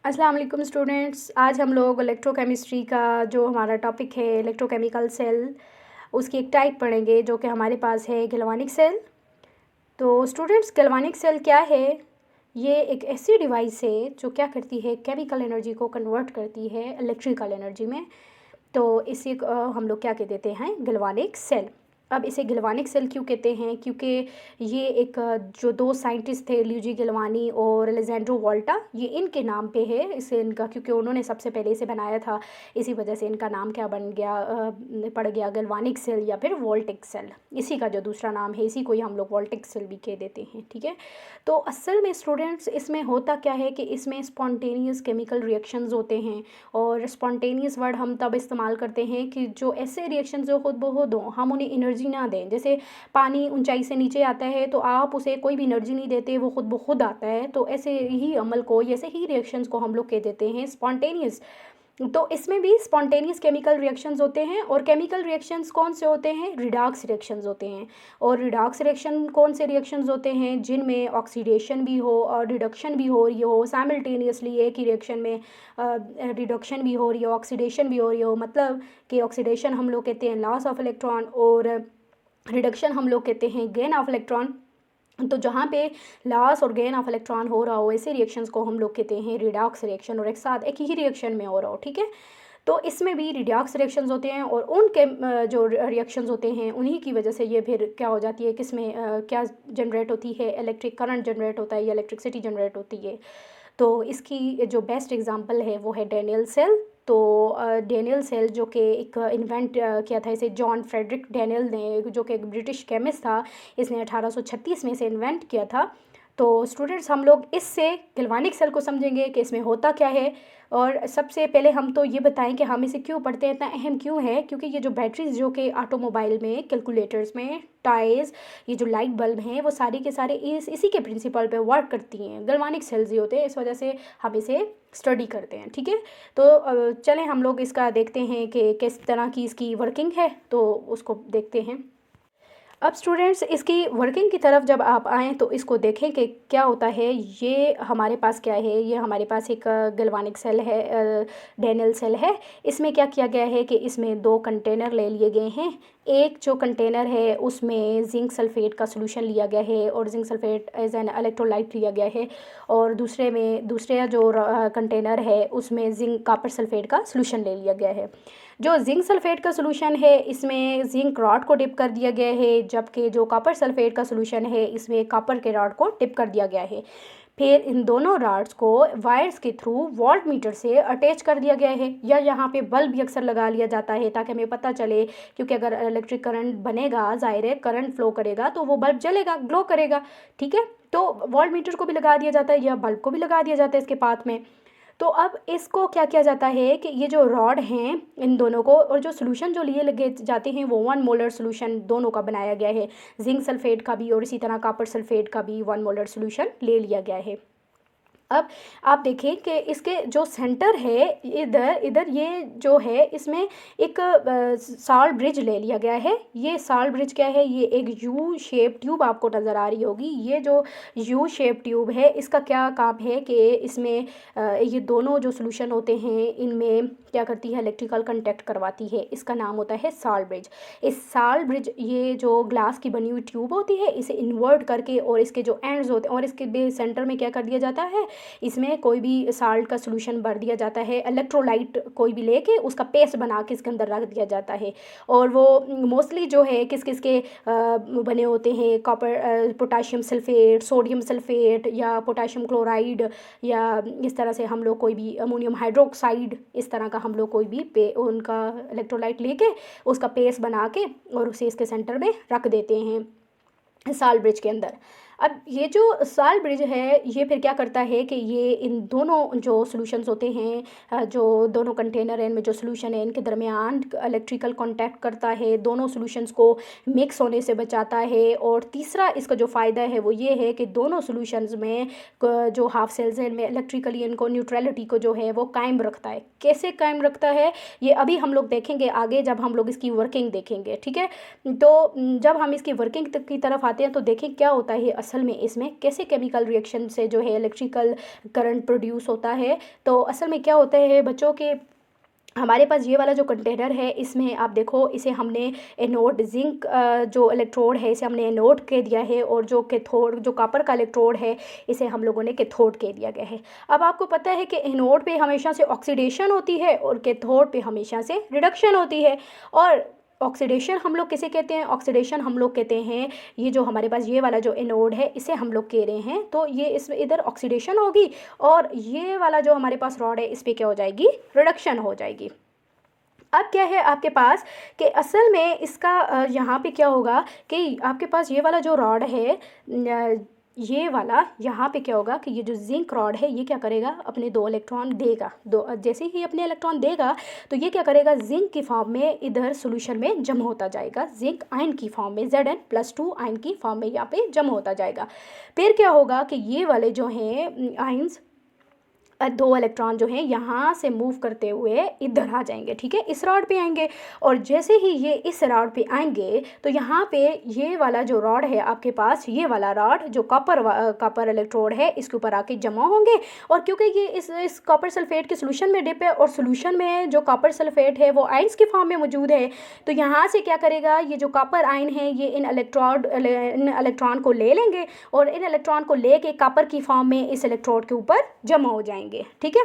अस्सलाम वालेकुम स्टूडेंट्स। आज हम लोग इलेक्ट्रोकेमिस्ट्री का जो हमारा टॉपिक है इलेक्ट्रोकेमिकल सेल, उसकी एक टाइप पढ़ेंगे जो कि हमारे पास है गैल्वानिक सेल। तो स्टूडेंट्स, गैल्वानिक सेल क्या है? ये एक ऐसी डिवाइस है जो क्या करती है, केमिकल एनर्जी को कन्वर्ट करती है इलेक्ट्रिकल एनर्जी में। तो इसी हम लोग क्या कह देते हैं, गैल्वानिक सेल। अब इसे गैल्वानिक सेल क्यों कहते हैं? क्योंकि ये एक जो दो साइंटिस्ट थे, ल्यूजी गैल्वानी और अलेजेंड्रो वोल्टा, ये इनके नाम पे है इसे, इनका, क्योंकि उन्होंने सबसे पहले इसे बनाया था। इसी वजह से इनका नाम क्या बन गया, पड़ गया गैल्वानिक सेल या फिर वोल्टिक सेल। इसी का जो दूसरा नाम है, इसी को ही हम लोग वोल्टिक सेल भी कह देते हैं। ठीक है। तो असल में स्टूडेंट्स, इसमें होता क्या है कि इसमें स्पॉन्टेनियस केमिकल रिएक्शंस होते हैं। और स्पॉन्टेनियस वर्ड हम तब इस्तेमाल करते हैं कि जो ऐसे रिएक्शन जो खुद ब खुद हों, हम उन्हें एनर्जी ना दें। जैसे पानी ऊंचाई से नीचे आता है तो आप उसे कोई भी एनर्जी नहीं देते, वो खुद ब खुद आता है। तो ऐसे ही अमल को, ऐसे ही रिएक्शंस को हम लोग कह देते हैं स्पॉन्टेनियस। तो इसमें भी स्पॉन्टेनियस केमिकल रिएक्शंस होते हैं। और केमिकल रिएक्शंस कौन से होते हैं? रिडॉक्स रिएक्शंस होते हैं। और रिडॉक्स रिएक्शन कौन से रिएक्शंस होते हैं? जिनमें ऑक्सीडेशन भी हो और रिडक्शन भी हो रही हो साइमल्टेनियसली। एक ही रिएक्शन में रिडक्शन भी हो रही हो, ऑक्सीडेशन भी हो रही हो। मतलब कि ऑक्सीडेशन हम लोग कहते हैं लॉस ऑफ इलेक्ट्रॉन, और रिडक्शन हम लोग कहते हैं गेन ऑफ इलेक्ट्रॉन। तो जहाँ पे लॉस और गेन ऑफ इलेक्ट्रॉन हो रहा हो, ऐसे रिएक्शंस को हम लोग कहते हैं रिडॉक्स रिएक्शन, और एक साथ एक ही रिएक्शन में हो रहा हो। ठीक है। तो इसमें भी रिडॉक्स रिएक्शंस होते हैं, और उनके जो रिएक्शंस होते हैं उन्हीं की वजह से ये फिर क्या हो जाती है, किसमें क्या जनरेट होती है, इलेक्ट्रिक करंट जनरेट होता है या इलेक्ट्रिसिटी जनरेट होती है। तो इसकी जो बेस्ट एग्जांपल है वो है डैनियल सेल। तो डैनियल सेल जो कि एक इन्वेंट किया था, इसे जॉन फ्रेडरिक डैनियल ने, जो कि एक ब्रिटिश केमिस्ट था, इसने 1836 में इसे इन्वेंट किया था। तो स्टूडेंट्स, हम लोग इससे गैल्वानिक सेल को समझेंगे कि इसमें होता क्या है। और सबसे पहले हम तो ये बताएं कि हम इसे क्यों पढ़ते हैं, इतना अहम क्यों है। क्योंकि ये जो बैटरीज जो कि ऑटोमोबाइल में, कैलकुलेटर्स में, टायर्स, ये जो लाइट बल्ब हैं, वो सारे के सारे इसी के प्रिंसिपल पे वर्क करती हैं। गैल्वानिक सेल्स ही होते हैं, इस वजह से हम इसे स्टडी करते हैं। ठीक है। तो चलें हम लोग इसका देखते हैं कि किस तरह की इसकी वर्किंग है, तो उसको देखते हैं। अब स्टूडेंट्स, इसकी वर्किंग की तरफ जब आप आएँ तो इसको देखें कि क्या होता है। ये हमारे पास क्या है, ये हमारे पास एक गैल्वानिक सेल है, डैनियल सेल है। इसमें क्या किया गया है कि इसमें दो कंटेनर ले लिए गए हैं। एक जो कंटेनर है उसमें जिंक सल्फेट का सोल्यूशन लिया गया है, और zinc sulphate as an electrolyte लिया गया है। और दूसरे जो कंटेनर है उसमें जिंक कॉपर सल्फेट का सोल्यूशन ले लिया गया है। जो जिंक सल्फेट का सोल्यूशन है इसमें जिंक रॉड को डिप कर दिया गया है, जबकि जो कॉपर सल्फेट का सोल्यूशन है इसमें कॉपर के रॉड को डिप कर दिया गया है। फिर इन दोनों रॉड्स को वायर्स के थ्रू वोल्ट मीटर से अटैच कर दिया गया है, या यहाँ पे बल्ब भी अक्सर लगा लिया जाता है ताकि हमें पता चले। क्योंकि अगर इलेक्ट्रिक करंट बनेगा, ज़ाहिर है करंट फ्लो करेगा तो वो बल्ब जलेगा, ग्लो करेगा। ठीक है। तो वोल्ट मीटर को भी लगा दिया जाता है या बल्ब को भी लगा दिया जाता है इसके पाथ में। तो अब इसको क्या किया जाता है कि ये जो रॉड हैं इन दोनों को, और जो सोल्यूशन जो लिए लगे जाते हैं वो 1 मोलर सोल्यूशन दोनों का बनाया गया है। जिंक सल्फेट का भी और इसी तरह कॉपर सल्फेट का भी 1 मोलर सोल्यूशन ले लिया गया है। अब आप देखें कि इसके जो सेंटर है, इधर इधर ये जो है, इसमें एक साल्ट ब्रिज ले लिया गया है। ये साल्ट ब्रिज क्या है? ये एक यू शेप ट्यूब आपको नज़र आ रही होगी। ये जो यू शेप ट्यूब है, इसका क्या काम है कि इसमें ये दोनों जो सोल्यूशन होते हैं इनमें क्या करती है, इलेक्ट्रिकल कंटेक्ट करवाती है। इसका नाम होता है साल्ट ब्रिज। इस साल्ट ब्रिज, ये जो ग्लास की बनी हुई ट्यूब होती है, इसे इन्वर्ट करके और इसके जो एंड्स होते हैं और इसके सेंटर में क्या कर दिया जाता है, इसमें कोई भी साल्ट का सोल्यूशन भर दिया जाता है। इलेक्ट्रोलाइट कोई भी लेके उसका पेस्ट बना के इसके अंदर रख दिया जाता है। और वो मोस्टली जो है किस किस के बने होते हैं, copper, potassium sulphate, sodium sulphate, या पोटाशियम क्लोराइड, या इस तरह से हम लोग कोई भी अमोनियम हाइड्रोक्साइड, इस तरह का हम लोग कोई भी उनका इलेक्ट्रोलाइट लेके उसका पेस्ट बना के और उसे इसके सेंटर में रख देते हैं साल्ट ब्रिज के अंदर। अब ये जो साल्ट ब्रिज है ये फिर क्या करता है कि ये इन दोनों जो सॉल्यूशंस होते हैं, जो दोनों कंटेनर हैं, इनमें जो सॉल्यूशन है इनके दरमियान इलेक्ट्रिकल कांटेक्ट करता है, दोनों सॉल्यूशंस को मिक्स होने से बचाता है। और तीसरा इसका जो फ़ायदा है वो ये है कि दोनों सॉल्यूशंस में जो हाफ सेल्स हैं इनमें इलेक्ट्रिकली इनको न्यूट्रलिटी को जो है वो कायम रखता है। कैसे कायम रखता है ये अभी हम लोग देखेंगे आगे जब हम लोग इसकी वर्किंग देखेंगे। ठीक है। तो जब हम इसकी वर्किंग की तरफ आते हैं तो देखें क्या होता है असल में इसमें कैसे केमिकल रिएक्शन से जो है इलेक्ट्रिकल करंट प्रोड्यूस होता है। तो असल में क्या होता है बच्चों के, हमारे पास ये वाला जो कंटेनर है इसमें आप देखो, इसे हमने एनोड जिंक जो इलेक्ट्रोड है इसे हमने एनोड कह दिया है, और जो कैथोड जो कॉपर का इलेक्ट्रोड है इसे हम लोगों ने कैथोड कह दिया गया है। अब आपको पता है कि एनोड पे हमेशा से ऑक्सीडेशन होती है और कैथोड पे हमेशा से रिडक्शन होती है। और ऑक्सीडेशन हम लोग किसे कहते हैं, ऑक्सीडेशन हम लोग कहते हैं ये जो हमारे पास ये वाला जो एनोड है इसे हम लोग कह रहे हैं, तो ये इसमें इधर ऑक्सीडेशन होगी, और ये वाला जो हमारे पास रॉड है इस पर क्या हो जाएगी, रिडक्शन हो जाएगी। अब क्या है आपके पास कि असल में इसका यहाँ पे क्या होगा कि आपके पास ये वाला जो रॉड है, ये वाला यहाँ पे क्या होगा कि ये जो जिंक रॉड है ये क्या करेगा, अपने 2 इलेक्ट्रॉन देगा, जैसे ही अपने इलेक्ट्रॉन देगा तो ये क्या करेगा, जिंक की फॉर्म में इधर सोल्यूशन में जमा होता जाएगा, जिंक आयन की फॉर्म में Zn+2 आयन की फॉर्म में यहाँ पे जमा होता जाएगा। फिर क्या होगा कि ये वाले जो हैं आयन्स 2 इलेक्ट्रॉन जो हैं यहाँ से मूव करते हुए इधर आ जाएंगे, ठीक है, इस रॉड पे आएंगे, और जैसे ही ये इस रॉड पे आएंगे तो यहाँ पे ये वाला जो रॉड है आपके पास, ये वाला रॉड जो कॉपर इलेक्ट्रोड है इसके ऊपर आके जमा होंगे। और क्योंकि ये इस कॉपर सल्फेट के सोल्यूशन में डिप है और सोल्यूशन में जो कॉपर सल्फेट है वो आयन्स की फॉर्म में मौजूद है, तो यहाँ से क्या करेगा, ये जो कॉपर आयन है ये इन इलेक्ट्रॉन को ले लेंगे और इन इलेक्ट्रॉन को लेके कॉपर की फॉर्म में इस इलेक्ट्रोड के ऊपर जमा हो जाएंगे, ठीक है।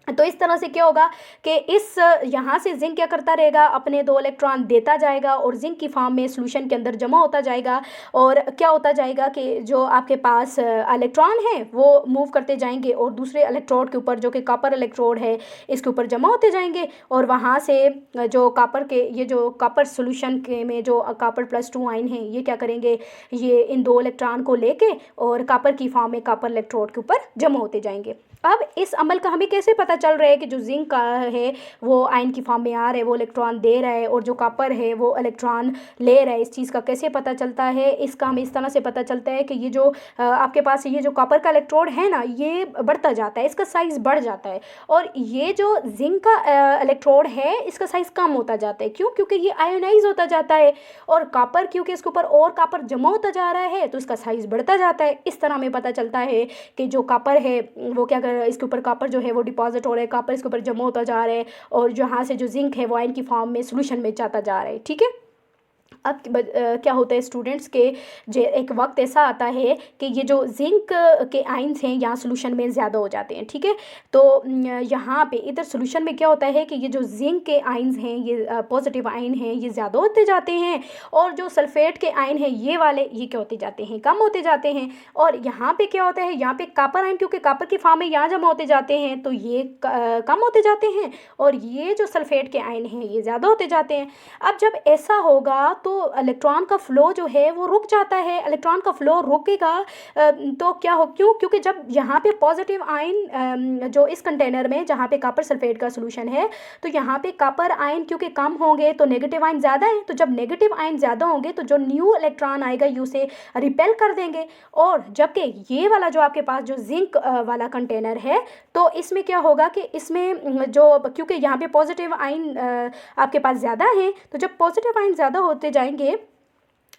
तो इस तरह से क्या होगा कि इस यहाँ से जिंक क्या करता रहेगा, अपने 2 इलेक्ट्रॉन देता जाएगा और जिंक की फॉर्म में सोल्यूशन के अंदर जमा होता जाएगा, और क्या होता जाएगा कि जो आपके पास इलेक्ट्रॉन है वो मूव करते जाएंगे और दूसरे इलेक्ट्रोड के ऊपर जो कि कॉपर इलेक्ट्रोड है इसके ऊपर जमा होते जाएंगे, और वहाँ से जो कॉपर के ये जो कॉपर सोल्यूशन के में जो Cr+2 आयन है ये क्या करेंगे, ये इन 2 इलेक्ट्रॉन को लेके और कॉपर की फॉर्म में कॉपर इलेक्ट्रोड के ऊपर जमा होते जाएंगे। अब इस अमल का हमें कैसे पता चल रहा है कि जो जिंक का है वो आयन की फॉर्म में आ रहा है, वो इलेक्ट्रॉन दे रहा है, और जो कॉपर है वो इलेक्ट्रॉन ले रहा है, इस चीज़ का कैसे पता चलता है, इसका हमें इस तरह से पता चलता है कि ये जो आपके पास ये जो कॉपर का इलेक्ट्रोड है ना ये बढ़ता जाता है, इसका साइज़ बढ़ जाता है, और ये जो जिंक का इलेक्ट्रोड है इसका साइज़ कम होता जाता है। क्यों? क्योंकि ये आयोनाइज होता जाता है, और कॉपर क्योंकि इसके ऊपर और कॉपर जमा होता जा रहा है तो इसका साइज़ बढ़ता जाता है। इस तरह हमें पता चलता है कि जो कॉपर है वो क्या इसके ऊपर कॉपर जो है वो डिपॉजिट हो रहा है, कॉपर इसके ऊपर जमा होता जा रहा है, और जहाँ से जो जिंक है वो आयन की फॉर्म में सोल्यूशन में जाता जा रहा है, ठीक है। अब क्या होता है स्टूडेंट्स के एक वक्त ऐसा आता है कि ये जो जिंक के आयन्स हैं यहाँ सोल्यूशन में ज़्यादा हो जाते हैं, ठीक है। तो यहाँ पे इधर सोल्यूशन में क्या होता है कि ये जो जिंक के आयन्स हैं ये पॉजिटिव आयन हैं ये ज़्यादा होते जाते हैं, और जो सल्फेट के आयन हैं ये वाले ये क्या होते जाते हैं, कम होते जाते हैं। और यहाँ पे क्या होता है, यहाँ पे कॉपर आयन क्योंकि कॉपर की फॉर्म में यहाँ जमा होते जाते हैं तो ये कम होते जाते हैं, और ये जो सल्फेट के आयन हैं ये ज़्यादा होते जाते हैं। अब जब ऐसा होगा तो इलेक्ट्रॉन का फ्लो जो है वो रुक जाता है, इलेक्ट्रॉन का फ्लो रुकेगा तो क्या हो, क्योंकि जब यहाँ पे पॉजिटिव आयन जो इस कंटेनर में जहाँ पे कॉपर सल्फेट का सोल्यूशन है तो यहाँ पे कॉपर आयन क्योंकि कम होंगे तो नेगेटिव आयन ज़्यादा है, तो जब नेगेटिव आयन ज़्यादा होंगे तो जो न्यू इलेक्ट्रॉन आएगा ये उसे रिपेल कर देंगे। और जबकि ये वाला जो आपके पास जो जिंक वाला कंटेनर है तो इसमें क्या होगा कि इसमें जो क्योंकि यहाँ पे पॉजिटिव आयन आपके पास ज़्यादा है, तो जब पॉजिटिव आयन ज़्यादा होते जाएंगे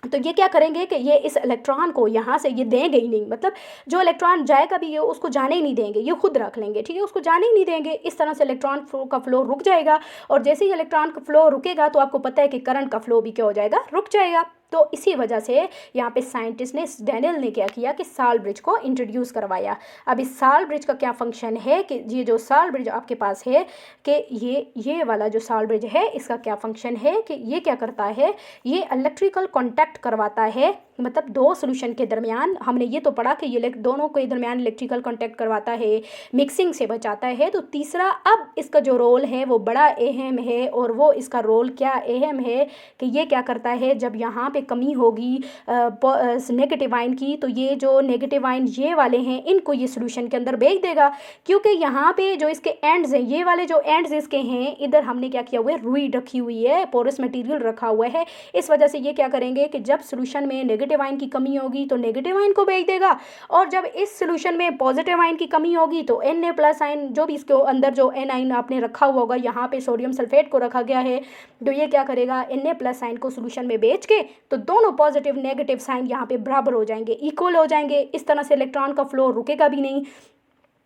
तो ये क्या करेंगे कि ये इस इलेक्ट्रॉन को यहाँ से ये देंगे ही नहीं, मतलब जो इलेक्ट्रॉन जाएगा भी ये उसको जाने ही नहीं देंगे, ये खुद रख लेंगे, ठीक है, उसको जाने ही नहीं देंगे। इस तरह से इलेक्ट्रॉन का फ्लो रुक जाएगा, और जैसे ही इलेक्ट्रॉन का फ्लो रुकेगा तो आपको पता है कि करंट का फ्लो भी क्या हो जाएगा, रुक जाएगा। तो इसी वजह से यहाँ पे साइंटिस्ट ने डैनियल ने क्या किया कि साल्ट ब्रिज को इंट्रोड्यूस करवाया। अब इस साल्ट ब्रिज का क्या फंक्शन है कि ये जो साल्ट ब्रिज आपके पास है कि ये वाला जो साल्ट ब्रिज है इसका क्या फंक्शन है कि ये क्या करता है, ये इलेक्ट्रिकल कॉन्टैक्ट करवाता है, मतलब 2 सोल्यूशन के दरमियान, हमने ये तो पढ़ा कि ये दोनों के दरमियान इलेक्ट्रिकल कॉन्टैक्ट करवाता है, मिक्सिंग से बचाता है। तो तीसरा अब इसका जो रोल है वो बड़ा अहम है, और वो इसका रोल क्या अहम है कि ये क्या करता है, जब यहाँ पे कमी होगी नेगेटिव आयन की तो ये जो नेगेटिव आयन ये वाले हैं इनको ये सोल्यूशन के अंदर भेज देगा, क्योंकि यहाँ पे जो इसके एंड्स हैं ये वाले जो एंड्स इसके हैं इधर हमने क्या किया हुआ है, रुई रखी हुई है, पोरस मटेरियल रखा हुआ है। इस वजह से ये क्या करेंगे कि जब सोल्यूशन में नेगेटिव आयन की कमी होगी तो नेगेटिव आयन को भेज देगा, और जब इस सोल्यूशन में पॉजिटिव आयन की कमी होगी तो Na+ आयन जो भी इसके अंदर जो N आयन आपने रखा हुआ होगा, यहाँ पे सोडियम सल्फेट को रखा गया है, तो ये क्या करेगा Na+ आयन को सोल्यूशन में भेज के तो दोनों पॉजिटिव नेगेटिव साइन यहाँ पे बराबर हो जाएंगे, इक्वल हो जाएंगे। इस तरह से इलेक्ट्रॉन का फ्लो रुकेगा भी नहीं।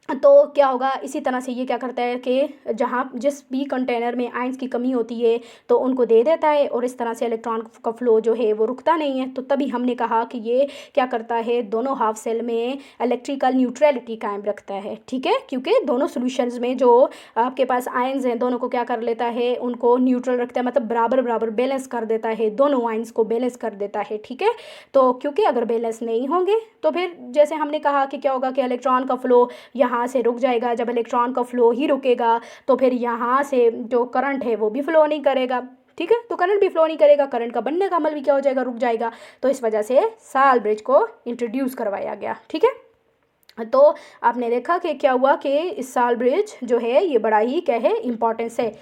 तो क्या होगा, इसी तरह से ये क्या करता है कि जहाँ जिस भी कंटेनर में आयंस की कमी होती है तो उनको दे देता है, और इस तरह से इलेक्ट्रॉन का फ्लो जो है वो रुकता नहीं है। तो तभी हमने कहा कि ये क्या करता है, दोनों हाफ सेल में इलेक्ट्रिकल न्यूट्रलिटी कायम रखता है। ठीक है, क्योंकि दोनों सॉल्यूशंस में जो आपके पास आयंस हैं दोनों को क्या कर लेता है, उनको न्यूट्रल रखता है, मतलब बराबर बराबर बैलेंस कर देता है, दोनों आयंस को बैलेंस कर देता है। ठीक है, तो क्योंकि अगर बैलेंस नहीं होंगे तो फिर जैसे हमने कहा कि क्या होगा कि इलेक्ट्रॉन का फ्लो यहाँ से रुक जाएगा। जब इलेक्ट्रॉन का फ्लो ही रुकेगा तो फिर यहाँ से जो करंट है वो भी फ्लो नहीं करेगा। ठीक है, तो करंट भी फ्लो नहीं करेगा, करंट का बनने का अमल भी क्या हो जाएगा, रुक जाएगा। तो इस वजह से साल ब्रिज को इंट्रोड्यूस करवाया गया। ठीक है, तो आपने देखा कि क्या हुआ कि इस साल ब्रिज जो है ये बड़ा ही क्या है, इम्पोर्टेंस है।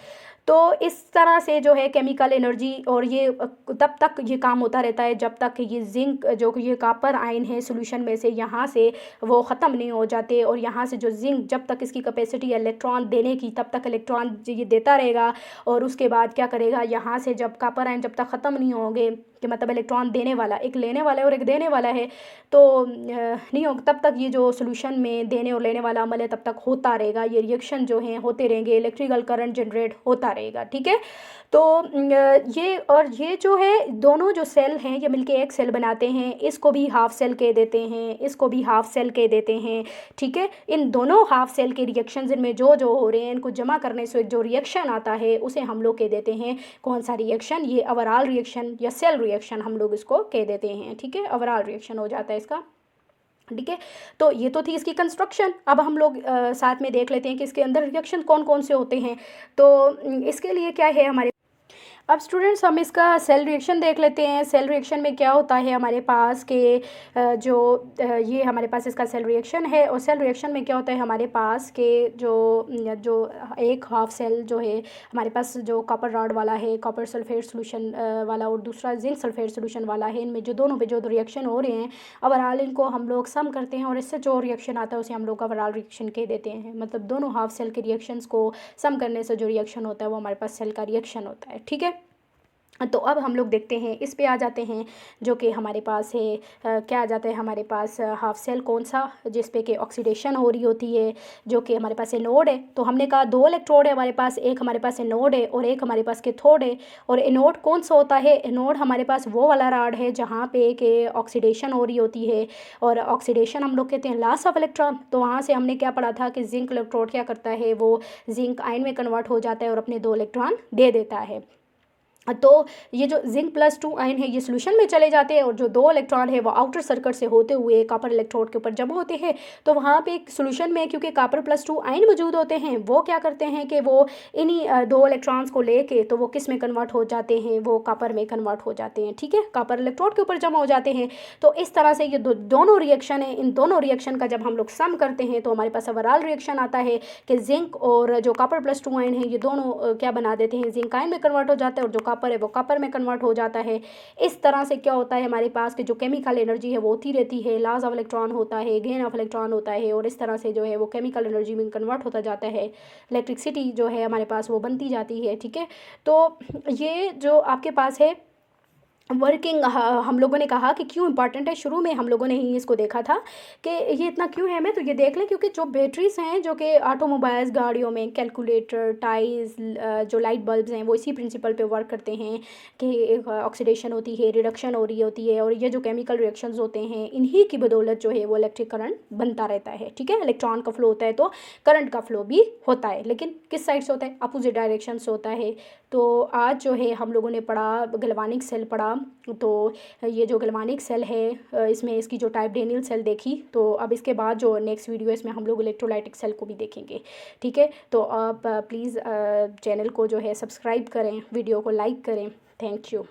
तो इस तरह से जो है केमिकल एनर्जी, और ये तब तक ये काम होता रहता है जब तक ये जिंक जो ये कॉपर आयन है सॉल्यूशन में से यहाँ से वो ख़त्म नहीं हो जाते, और यहाँ से जो जिंक जब तक इसकी कैपेसिटी है इलेक्ट्रॉन देने की तब तक इलेक्ट्रॉन ये देता रहेगा। और उसके बाद क्या करेगा, यहाँ से जब कॉपर आयन जब तक ख़त्म नहीं होंगे, कि मतलब इलेक्ट्रॉन देने वाला एक लेने वाला है और एक देने वाला है, तो नहीं हो तब तक ये जो सॉल्यूशन में देने और लेने वाला अमल है तब तक होता रहेगा। ये रिएक्शन जो हैं होते रहेंगे, इलेक्ट्रिकल करंट जनरेट होता रहेगा। ठीक है, तो ये जो है दोनों जो सेल हैं ये मिलके एक सेल बनाते हैं। इसको भी हाफ सेल कह देते हैं, इसको भी हाफ सेल कह देते हैं। ठीक है, इन दोनों हाफ सेल के रिएक्शंस इनमें जो जो हो रहे हैं इनको जमा करने से एक जो रिएक्शन आता है उसे हम लोग कह देते हैं कौन सा रिएक्शन, ये ओवरऑल रिएक्शन या सेल रिएक्शन हम लोग इसको कह देते हैं। ठीक है, ओवरऑल रिएक्शन हो जाता है इसका। ठीक है, तो ये तो थी इसकी कंस्ट्रक्शन। अब हम लोग साथ में देख लेते हैं कि इसके अंदर रिएक्शन कौन कौन से होते हैं। तो इसके लिए क्या है हमारे, अब स्टूडेंट्स हम इसका सेल रिएक्शन देख लेते हैं। सेल रिएक्शन में क्या होता है हमारे पास के ये हमारे पास इसका सेल रिएक्शन है, और सेल रिएक्शन में क्या होता है हमारे पास के जो एक हाफ सेल जो है हमारे पास जो कॉपर रॉड वाला है, कॉपर सल्फेट सोल्यूशन वाला, और दूसरा जिंक सल्फेट सोल्यूशन वाला है, इनमें जो दोनों पे जो रिएक्शन हो रहे हैं ओवरऑल इनको हम लोग सम करते हैं, और इससे जो रिएक्शन आता है उसे हम लोग ओवरऑल रिएक्शन कह देते हैं। मतलब दोनों हाफ सेल के रिएक्शंस को सम करने से जो रिएक्शन होता है वो हमारे पास सेल का रिएक्शन होता है। ठीक है, तो अब हम लोग देखते हैं, इस पे आ जाते हैं जो कि हमारे पास है क्या आ जाता है हमारे पास हाफ सेल कौन सा, जिस पे कि ऑक्सीडेशन हो रही होती है, जो कि हमारे पास एनोड है। तो हमने कहा दो इलेक्ट्रोड है हमारे पास, एक हमारे पास एनोड है और एक हमारे पास कैथोड है। और एनोड कौन सा होता है, एनोड हमारे पास वो वाला रॉड है जहाँ पे कि ऑक्सीडेशन हो रही होती है, और ऑक्सीडेशन हम लोग कहते हैं लॉस ऑफ इलेक्ट्रॉन। तो वहाँ से हमने क्या पढ़ा था कि जिंक इलेक्ट्रोड क्या करता है, वो जिंक आयन में कन्वर्ट हो जाता है और अपने 2 इलेक्ट्रॉन दे देता है। तो ये जो जिंक +2 आयन है ये सॉल्यूशन में चले जाते हैं, और जो 2 इलेक्ट्रॉन है वो आउटर सर्किट से होते हुए कॉपर इलेक्ट्रोड के ऊपर जमा होते हैं। तो वहाँ पे एक सॉल्यूशन में क्योंकि कॉपर +2 आयन मौजूद होते हैं, वो क्या करते हैं कि वो इन्हीं 2 इलेक्ट्रॉन्स को लेके तो वो किस में कन्वर्ट हो जाते हैं, वो कॉपर में कन्वर्ट हो जाते हैं। ठीक है, कॉपर इलेक्ट्रोड के ऊपर जमा हो जाते हैं। तो इस तरह से ये दोनों रिएक्शन है, इन दोनों रिएक्शन का जब हम लोग सम करते हैं तो हमारे पास ओवरऑल रिएक्शन आता है कि जिंक और जो कॉपर +2 आयन है ये दोनों क्या बना देते हैं, जिंक आयन में कन्वर्ट हो जाता है, और जो कॉपर है वो कॉपर में कन्वर्ट हो जाता है। इस तरह से क्या होता है हमारे पास कि जो केमिकल एनर्जी है वो होती रहती है, लॉस ऑफ इलेक्ट्रॉन होता है, गेन ऑफ इलेक्ट्रॉन होता है, और इस तरह से जो है वो केमिकल एनर्जी में कन्वर्ट होता जाता है, इलेक्ट्रिसिटी जो है हमारे पास वो बनती जाती है। ठीक है, तो ये जो आपके पास है वर्किंग, हम लोगों ने कहा कि क्यों इंपॉर्टेंट है, शुरू में हम लोगों ने ही इसको देखा था कि ये इतना क्यों है। मैं तो ये देख लें क्योंकि जो बैटरीज हैं जो कि ऑटोमोबाइल्स गाड़ियों में, कैलकुलेटर, टाइल्स, जो लाइट बल्ब्स हैं वो इसी प्रिंसिपल पे वर्क करते हैं कि ऑक्सीडेशन होती है, रिडक्शन हो रही होती है, और ये जो केमिकल रिएक्शंस होते हैं इन्हीं की बदौलत जो है वो इलेक्ट्रिक करंट बनता रहता है। ठीक है, इलेक्ट्रॉन का फ्लो होता है तो करंट का फ्लो भी होता है, लेकिन किस साइड से होता है, अपोजिट डायरेक्शन से होता है। तो आज जो है हम लोगों ने पढ़ा गैल्वेनिक सेल पढ़ा। तो ये जो गैल्वेनिक सेल है इसमें इसकी जो टाइप डेनियल सेल देखी, तो अब इसके बाद जो नेक्स्ट वीडियो है इसमें हम लोग इलेक्ट्रोलाइटिक सेल को भी देखेंगे। ठीक है, तो आप प्लीज़ चैनल को जो है सब्सक्राइब करें, वीडियो को लाइक करें। Thank you.